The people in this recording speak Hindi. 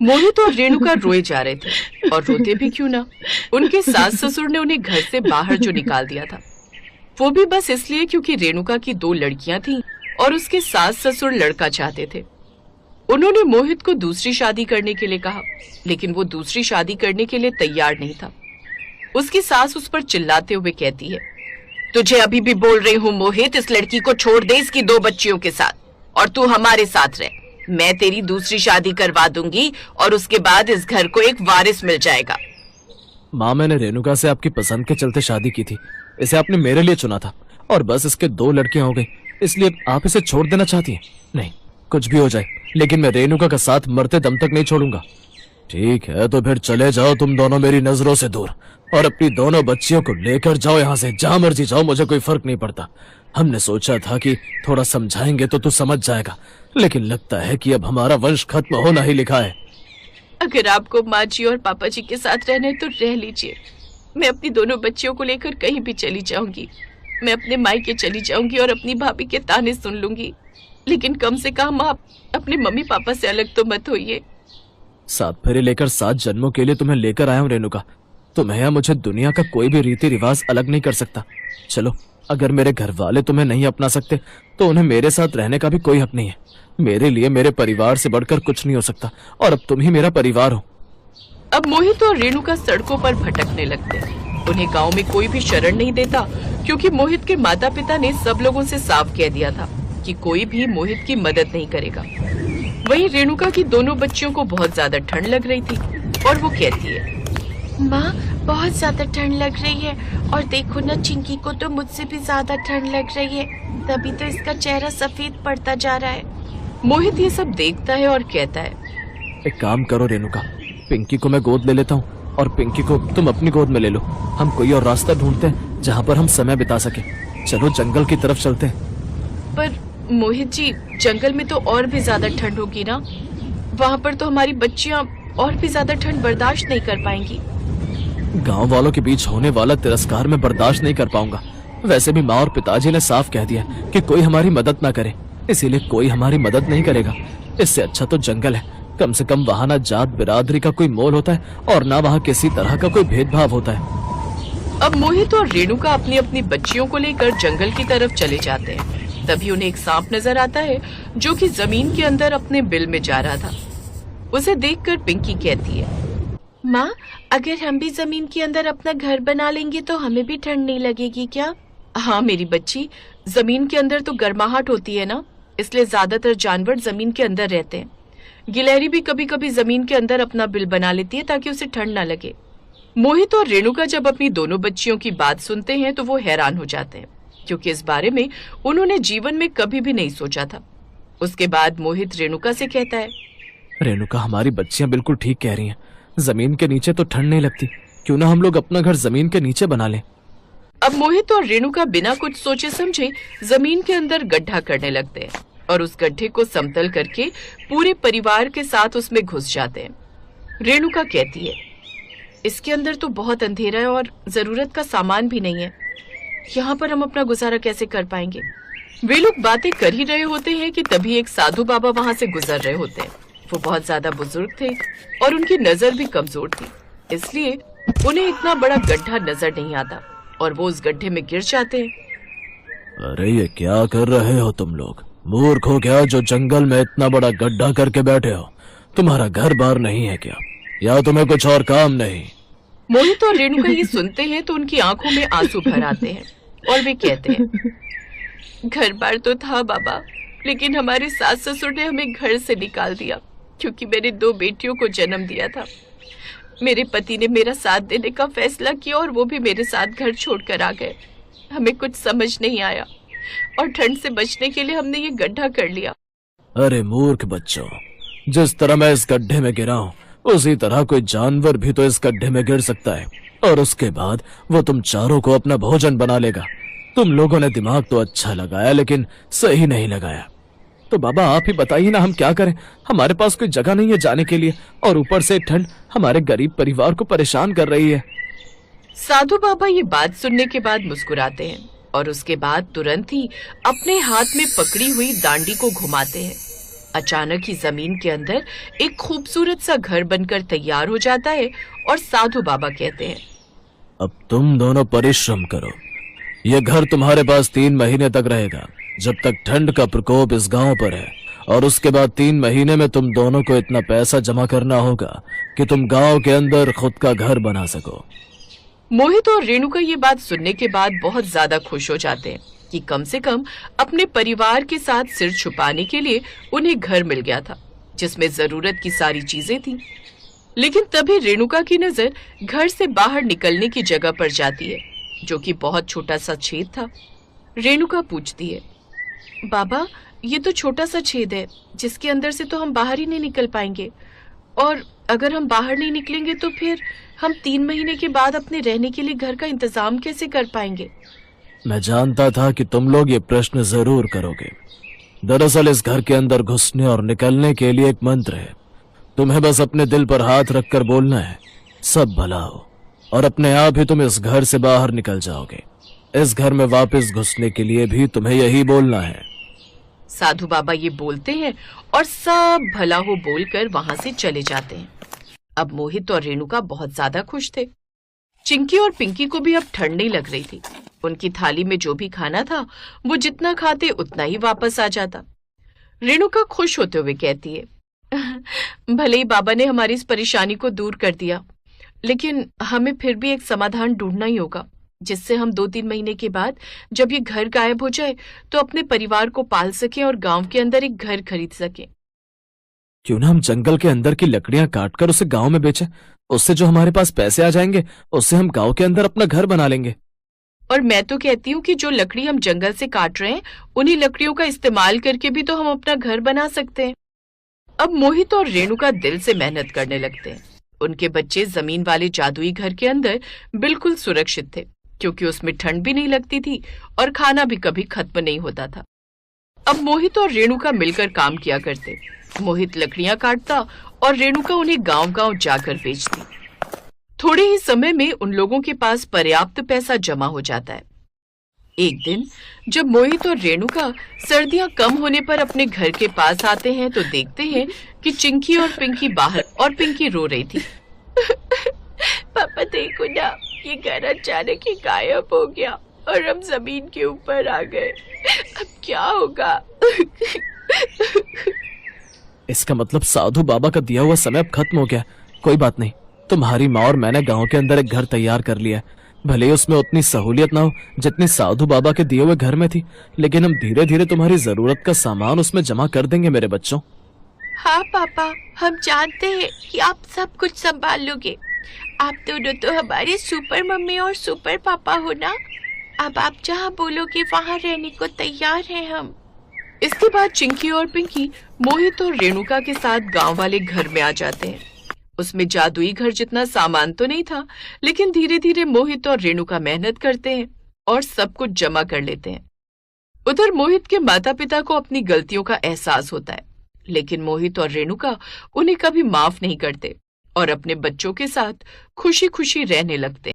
मोहित और रेणुका रोए जा रहे थे, और रोते भी क्यों ना, उनके सास ससुर ने उन्हें घर से बाहर जो निकाल दिया था, वो भी बस इसलिए क्योंकि रेणुका की 2 लड़कियां थीं और उसके सास ससुर लड़का चाहते थे। उन्होंने मोहित को दूसरी शादी करने के लिए कहा, लेकिन वो दूसरी शादी करने के लिए तैयार नहीं था। उसकी सास उस पर चिल्लाते हुए कहती है, तुझे अभी भी बोल रही हूँ मोहित, इस लड़की को छोड़ दे इसकी 2 बच्चियों के साथ, और तू हमारे साथ रह। मैं तेरी दूसरी शादी करवा दूंगी और उसके बाद इस घर को एक वारिस मिल जाएगा। माँ, मैंने रेणुका से आपकी पसंद के चलते शादी की थी। इसे आपने मेरे लिए चुना था और बस इसके 2 लड़कियां हो गई, इसलिए आप इसे छोड़ देना चाहती हैं? नहीं, कुछ भी हो जाए, लेकिन मैं रेणुका का साथ मरते दम तक नहीं छोड़ूंगा। ठीक है, तो फिर चले जाओ तुम दोनों मेरी नजरों से दूर, और अपनी दोनों बच्चियों को लेकर जाओ यहाँ से। जहां मर्जी जाओ, मुझे कोई फर्क नहीं पड़ता। हमने सोचा था कि थोड़ा समझाएंगे तो तू समझ जाएगा, लेकिन लगता है कि अब हमारा वंश खत्म होना ही लिखा है। अगर आपको माँ जी और पापा जी के साथ रहना है तो रह लीजिए। मैं अपनी दोनों बच्चियों को लेकर कहीं भी चली जाऊंगी। मैं अपने मायके चली जाऊंगी और अपनी भाभी के ताने सुन लूंगी, लेकिन कम से कम आप अपने मम्मी पापा से अलग तो मत होइए। 7 फेरे लेकर 7 जन्मों के लिए तुम्हें लेकर आया हूँ रेणुका। तुम्हें या मुझे दुनिया का कोई भी रीति रिवाज अलग नहीं कर सकता। चलो, अगर मेरे घर वाले तुम्हें नहीं अपना सकते तो उन्हें मेरे साथ रहने का भी कोई हक नहीं है। मेरे लिए मेरे परिवार से बढ़कर कुछ नहीं हो सकता, और अब तुम ही मेरा परिवार हो। अब मोहित और रेणुका सड़कों पर भटकने लगते हैं। उन्हें गांव में कोई भी शरण नहीं देता, क्योंकि मोहित के माता पिता ने सब लोगों से साफ कह दिया था कि कोई भी मोहित की मदद नहीं करेगा। वहीं रेणुका की दोनों बच्चियों को बहुत ज्यादा ठंड लग रही थी, और वो कहती है, माँ, बहुत ज्यादा ठंड लग रही है, और देखो ना, चिंकी को तो मुझसे भी ज्यादा ठंड लग रही है, तभी तो इसका चेहरा सफेद पड़ता जा रहा है। मोहित ये सब देखता है और कहता है, एक काम करो रेणुका, पिंकी को मैं गोद ले लेता हूँ और पिंकी को तुम अपनी गोद में ले लो। हम कोई और रास्ता ढूंढते हैं जहाँ पर हम समय बिता सके। चलो, जंगल की तरफ चलते हैं। पर मोहित जी, जंगल में तो और भी ज्यादा ठंड होगी ना, वहाँ पर तो हमारी बच्चियाँ और भी ज्यादा ठंड बर्दाश्त नहीं कर पाएंगी। गांव वालों के बीच होने वाला तिरस्कार में बर्दाश्त नहीं कर पाऊंगा। वैसे भी माँ और पिताजी ने साफ कह दिया कि कोई हमारी मदद ना करे, इसीलिए कोई हमारी मदद नहीं करेगा। इससे अच्छा तो जंगल है। कम से कम वहाँ ना जात बिरादरी का कोई मोल होता है और ना वहाँ किसी तरह का कोई भेदभाव होता है। अब मोहित और रेणुका अपनी अपनी बच्चियों को लेकर जंगल की तरफ चले जाते हैं। तभी उन्हें एक सांप नजर आता है, जो कि जमीन के अंदर अपने बिल में जा रहा था। उसे देखकर पिंकी कहती है, माँ, अगर हम भी जमीन के अंदर अपना घर बना लेंगे तो हमें भी ठंड नहीं लगेगी क्या? हाँ मेरी बच्ची, जमीन के अंदर तो गर्माहट होती है ना, इसलिए ज्यादातर जानवर जमीन के अंदर रहते हैं। गिलहरी भी कभी कभी जमीन के अंदर अपना बिल बना लेती है ताकि उसे ठंड ना लगे। मोहित और रेणुका जब अपनी दोनों बच्चियों की बात सुनते हैं तो वो हैरान हो जाते हैं, क्योंकि इस बारे में उन्होंने जीवन में कभी भी नहीं सोचा था। उसके बाद मोहित रेणुका से कहता है, रेणुका, हमारी बच्चियां बिल्कुल ठीक कह रही हैं। जमीन के नीचे तो ठंड नहीं लगती, क्यों ना हम लोग अपना घर जमीन के नीचे बना लें। अब मोहित और रेणुका बिना कुछ सोचे समझे जमीन के अंदर गड्ढा करने लगते हैं और उस गड्ढे को समतल करके पूरे परिवार के साथ उसमें घुस जाते हैं। रेणुका कहती है, इसके अंदर तो बहुत अंधेरा है और जरूरत का सामान भी नहीं है, यहाँ पर हम अपना गुजारा कैसे कर पाएंगे। वे लोग बातें कर ही रहे होते हैं कि तभी एक साधु बाबा वहाँ से गुजर रहे होते हैं। वो बहुत ज्यादा बुजुर्ग थे और उनकी नजर भी कमजोर थी, इसलिए उन्हें इतना बड़ा गड्ढा नजर नहीं आता और वो उस गड्ढे में गिर जाते हैं। अरे ये क्या कर रहे हो तुम लोग? मूर्ख हो क्या जो जंगल में इतना बड़ा गड्ढा करके बैठे हो? तुम्हारा घर बार नहीं है क्या, या तुम्हें कुछ और काम नहीं? मोहित और रेणुका ये सुनते हैं तो उनकी आंखों में आंसू भर आते हैं और वे कहते हैं, घर बार तो था बाबा, लेकिन हमारे सास ससुर ने हमें घर से निकाल दिया क्योंकि मैंने 2 बेटियों को जन्म दिया था। मेरे पति ने मेरा साथ देने का फैसला किया और वो भी मेरे साथ घर छोड़कर आ गए। हमें कुछ समझ नहीं आया और ठंड से बचने के लिए हमने ये गड्ढा कर लिया। अरे मूर्ख बच्चों, जिस तरह मैं इस गड्ढे में गिरा हूँ उसी तरह कोई जानवर भी तो इस गड्ढे में गिर सकता है, और उसके बाद वो तुम चारों को अपना भोजन बना लेगा। तुम लोगों ने दिमाग तो अच्छा लगाया लेकिन सही नहीं लगाया। तो बाबा आप ही बताइए ना, हम क्या करें? हमारे पास कोई जगह नहीं है जाने के लिए, और ऊपर से ठंड हमारे गरीब परिवार को परेशान कर रही है। साधु बाबा ये बात सुनने के बाद मुस्कुराते हैं और उसके बाद तुरंत ही अपने हाथ में पकड़ी हुई डांडी को घुमाते हैं। अचानक ही जमीन के अंदर एक खूबसूरत सा घर बनकर तैयार हो जाता है और साधु बाबा कहते हैं, अब तुम दोनों परिश्रम करो। यह घर तुम्हारे पास 3 महीने तक रहेगा, जब तक ठंड का प्रकोप इस गांव पर है। और उसके बाद 3 महीने में तुम दोनों को इतना पैसा जमा करना होगा कि तुम गांव के अंदर खुद का घर बना सको। मोहित और रेणुका ये बात सुनने के बाद बहुत ज्यादा खुश हो जाते हैं कि कम से कम अपने परिवार के साथ सिर छुपाने के लिए उन्हें घर मिल गया था, जिसमें जरूरत की सारी चीजें थीं। लेकिन तभी रेणुका की नजर घर से बाहर निकलने की जगह पर जाती है, जो कि बहुत छोटा सा छेद था। रेणुका पूछती है, बाबा ये तो छोटा सा छेद है, जिसके अंदर से तो हम बाहर ही नहीं निकल पाएंगे। और अगर हम बाहर नहीं निकलेंगे तो फिर हम 3 महीने के बाद अपने रहने के लिए घर का इंतजाम कैसे कर पाएंगे? मैं जानता था कि तुम लोग ये प्रश्न जरूर करोगे। दरअसल इस घर के अंदर घुसने और निकलने के लिए एक मंत्र है। तुम्हें बस अपने दिल पर हाथ रखकर बोलना है, सब भला हो, और अपने आप ही तुम इस घर से बाहर निकल जाओगे। इस घर में वापस घुसने के लिए भी तुम्हें यही बोलना है। साधु बाबा ये बोलते हैं और सब भला हो बोलकर वहां से चले जाते हैं। अब मोहित और रेणुका बहुत ज्यादा खुश थे। चिंकी और पिंकी को भी अब ठंड नहीं लग रही थी। उनकी थाली में जो भी खाना था वो जितना खाते उतना ही वापस आ जाता। रेणुका खुश होते हुए कहती है, भले ही बाबा ने हमारी इस परेशानी को दूर कर दिया, लेकिन हमें फिर भी एक समाधान ढूंढना ही होगा, जिससे हम 2-3 महीने के बाद जब ये घर गायब हो जाए तो अपने परिवार को पाल सकें और गांव के अंदर एक घर खरीद सकें। क्यों ना हम जंगल के अंदर की लकड़ियां काटकर उसे गांव में बेचें। उससे जो हमारे पास पैसे आ जाएंगे उससे हम गांव के अंदर अपना घर बना लेंगे। और मैं तो कहती हूँ कि जो लकड़ी हम जंगल से काट रहे हैं उन्हीं लकड़ियों का इस्तेमाल करके भी तो हम अपना घर बना सकते हैं। अब मोहित और रेणुका दिल से मेहनत करने लगते हैं। उनके बच्चे जमीन वाले जादुई घर के अंदर बिल्कुल सुरक्षित थे, क्योंकि उसमें ठंड भी नहीं लगती थी और खाना भी कभी खत्म नहीं होता था। अब मोहित और रेणुका मिलकर काम किया करते। मोहित लकड़ियां काटता और रेणुका उन्हें गांव-गांव जाकर बेचती। थोड़े ही समय में उन लोगों के पास पर्याप्त पैसा जमा हो जाता है। एक दिन जब मोहित और रेणुका सर्दियां कम होने पर अपने घर के पास आते हैं तो देखते हैं कि चिंकी और पिंकी बाहर, और पिंकी रो रही थी। पापा देखो ना, ये घर अचानक ही गायब हो गया और हम जमीन के ऊपर आ गए। अब क्या होगा? इसका मतलब साधु बाबा का दिया हुआ समय अब खत्म हो गया। कोई बात नहीं, तुम्हारी माँ और मैंने गांव के अंदर एक घर तैयार कर लिया है। भले ही उसमें उतनी सहूलियत ना हो जितनी साधु बाबा के दिए हुए घर में थी, लेकिन हम धीरे धीरे तुम्हारी जरूरत का सामान उसमें जमा कर देंगे मेरे बच्चों। हाँ पापा, हम जानते हैं कि आप सब कुछ संभाल लोगे। आप दोनों तो हमारे सुपर मम्मी और सुपर पापा हो ना। अब आप जहाँ बोलोगे वहाँ रहने को तैयार हैं हम। इसके बाद चिंकी और पिंकी मोहित और रेणुका के साथ गांव वाले घर में आ जाते हैं। उसमें जादुई घर जितना सामान तो नहीं था, लेकिन धीरे धीरे मोहित और रेणुका मेहनत करते हैं और सब कुछ जमा कर लेते हैं। उधर मोहित के माता पिता को अपनी गलतियों का एहसास होता है, लेकिन मोहित और रेणुका उन्हें कभी माफ नहीं करते और अपने बच्चों के साथ खुशी खुशी रहने लगते हैं।